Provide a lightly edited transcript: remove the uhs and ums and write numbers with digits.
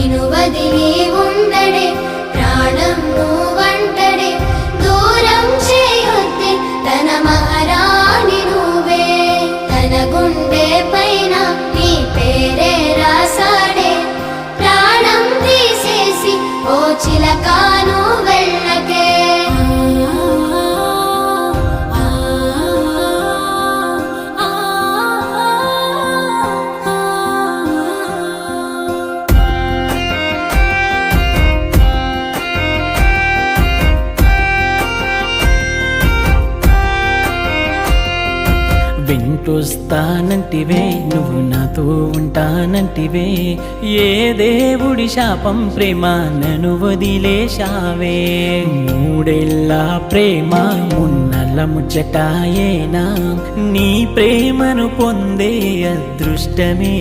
నిను వదిలి ఉండడే ప్రాణం నువ్వంటడే దూరం చేయొద్దే తన మహారాణి నువ్వే తన గుండె పైన నీ పేరే రాసాడే ప్రాణం తీసేసి ఓ చిలకాను వెళ్ళకే వింటొస్తానంటివే నువ్వు నాతో ఉంటానంటివే ఏ దేవుడి శాపం ప్రేమ నన్ను వదిలేశావే మూడేళ్ళ ప్రేమ మున్నెల ముచ్చటాయేనా నీ ప్రేమను పొందే అదృష్టమే